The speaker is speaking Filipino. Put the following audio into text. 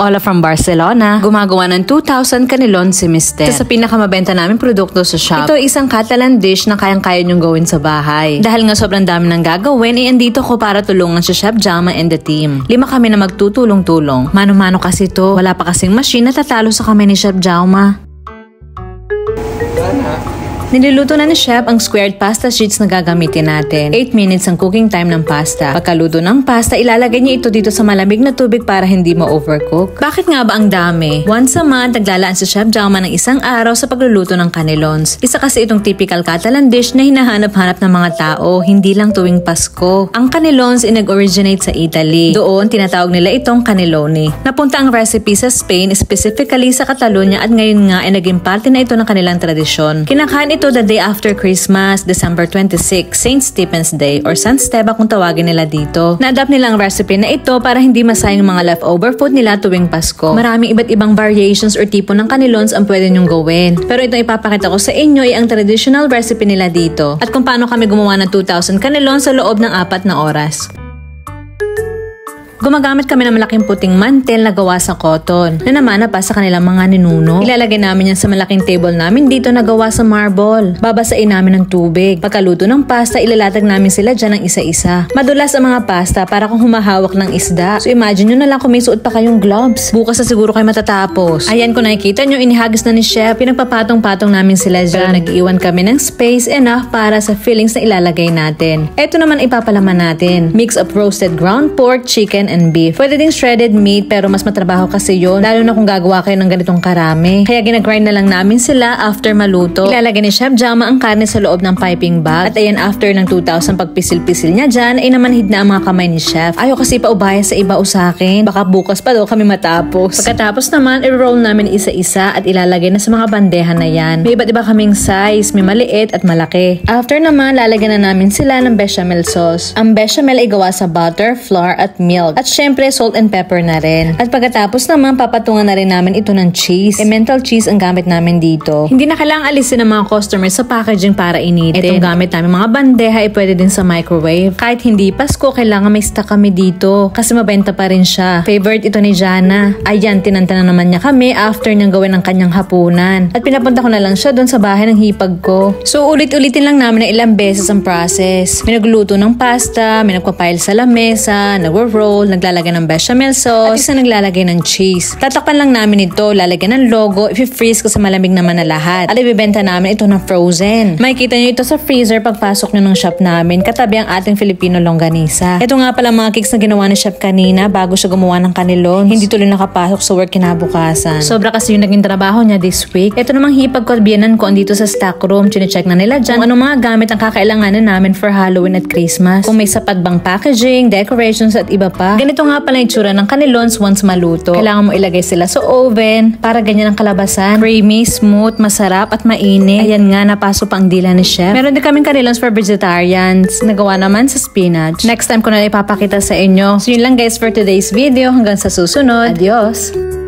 Ola from Barcelona. Gumagawa ng 2,000 kanilon si Mister. Sa pinakamabenta namin produkto sa shop. Ito ay isang Catalan dish na kayang-kaya niyong gawin sa bahay. Dahil nga sobrang dami nang gagawin, andito ko para tulungan si Chef Jaume and the team. 5 kami na magtutulong-tulong. Mano-mano kasi to. Wala pa kasing machine na tatalo sa kamay ni Chef Jaume. Niluluto na ni Chef ang squared pasta sheets na gagamitin natin. 8 minutes ang cooking time ng pasta. Pagkaluto ng pasta, ilalagay niya ito dito sa malamig na tubig para hindi ma-overcook. Bakit nga ba ang dami? Once a month, naglalaan si Chef Jaume ng isang araw sa pagluluto ng canelons. Isa kasi itong typical Catalan dish na hinahanap-hanap ng mga tao, hindi lang tuwing Pasko. Ang canelons ay nag-originate sa Italy. Doon, tinatawag nila itong cannelloni. Napunta ang recipe sa Spain, specifically sa Catalonia, at ngayon nga ay naging parte na ito ng kanilang tradisyon. Kinakain ito the day after Christmas, December 26, St. Stephen's Day or San Steba kung tawagin nila dito. Na-adapt nila ang recipe na ito para hindi masayang mga leftover food nila tuwing Pasko. Maraming iba't ibang variations or tipo ng canelons ang pwede nyong gawin. Pero ito ipapakita ko sa inyo ay ang traditional recipe nila dito at kung paano kami gumawa ng 2,000 canelons sa loob ng 4 na oras. Gumagamit kami ng malaking puting mantel na gawa sa cotton na namana pa sa kanilang mga ninuno. Ilalagay namin yan sa malaking table namin dito na gawa sa marble. Babasain namin ng tubig. Pagkaluto ng pasta, ilalatag namin sila dyan ng isa-isa. Madulas ang mga pasta para kung humahawak ng isda. So imagine nyo na lang kung may suot pa kayong gloves. Bukas na siguro kayo matatapos. Ayan, kung nakikita nyo, inihagis na ni Chef. Pinagpapatong-patong namin sila dyan. Nag-iwan kami ng space enough para sa fillings na ilalagay natin. Ito naman ipapalaman natin. Mix of roasted ground pork, chicken, and beef. Pwede ding shredded meat pero mas matrabaho kasi yun, lalo na kung gagawa kayo ng ganitong karami. Kaya ginagrind na lang namin sila after maluto. Ilalagay ni Chef Jaume ang karne sa loob ng piping bag at ayan after ng 2,000 pagpisil-pisil niya dyan ay namanhid na ang mga kamay ni Chef. Ayaw kasi paubaya sa iba o sa akin. Baka bukas pa daw kami matapos. Pagkatapos naman, i-roll namin isa-isa at ilalagay na sa mga bandeja na yan. May iba't iba kaming size, may maliit at malaki. After naman, lalagyan na namin sila ng bechamel sauce. Ang bechamel ay gawa sa butter, flour at milk. At syempre, salt and pepper na rin. At pagkatapos naman, papatungan na rin namin ito ng cheese. Emmental cheese ang gamit namin dito. Hindi na kailangang alisin ng mga customers sa packaging para initin. Itong gamit namin mga bandeja ay pwede din sa microwave. Kahit hindi Pasko, kailangan may stock kami dito. Kasi mabenta pa rin siya. Favorite ito ni Jana. Ayan, tinanta na naman niya kami after niyang gawin ang kanyang hapunan. At pinapunta ko na lang siya doon sa bahay ng hipag ko. So, ulit-ulitin lang namin na ilang beses ang process. May nagluto ng pasta, may nagpapile sa lamesa, nagro-roll, naglalagay ng bechamel sauce, at isa naglalagay ng cheese. Tatakpan lang namin ito, lalagyan ng logo, i-freeze kasi malamig naman na lahat. At ibibenta namin ito na frozen. Makikita nyo ito sa freezer pagpasok nyo ng shop namin, katabi ang ating Filipino longganisa. Ito nga pala mga cakes na ginawa ni Chef kanina bago siya gumawa ng canelons. Hindi tuloy nakapasok sa work kinabukasan. Sobra kasi yung naging trabaho niya this week. Ito namang hipag ko at biyanan ko andito sa stock room. Chine-check na nila dyan anong mga gamit ang kakailanganin namin for Halloween at Christmas. Kung may sapat bang packaging, decorations at iba pa. Ganito nga pala yung itsura ng canelons once maluto. Kailangan mo ilagay sila sa oven para ganyan ang kalabasan. Creamy, smooth, masarap at mainit. Ayan nga, napaso pa ang dila ni Chef. Meron din kaming canelons for vegetarians. Nagawa naman sa spinach. Next time ko na ipapakita sa inyo. So yun lang guys for today's video. Hanggang sa susunod. Adios!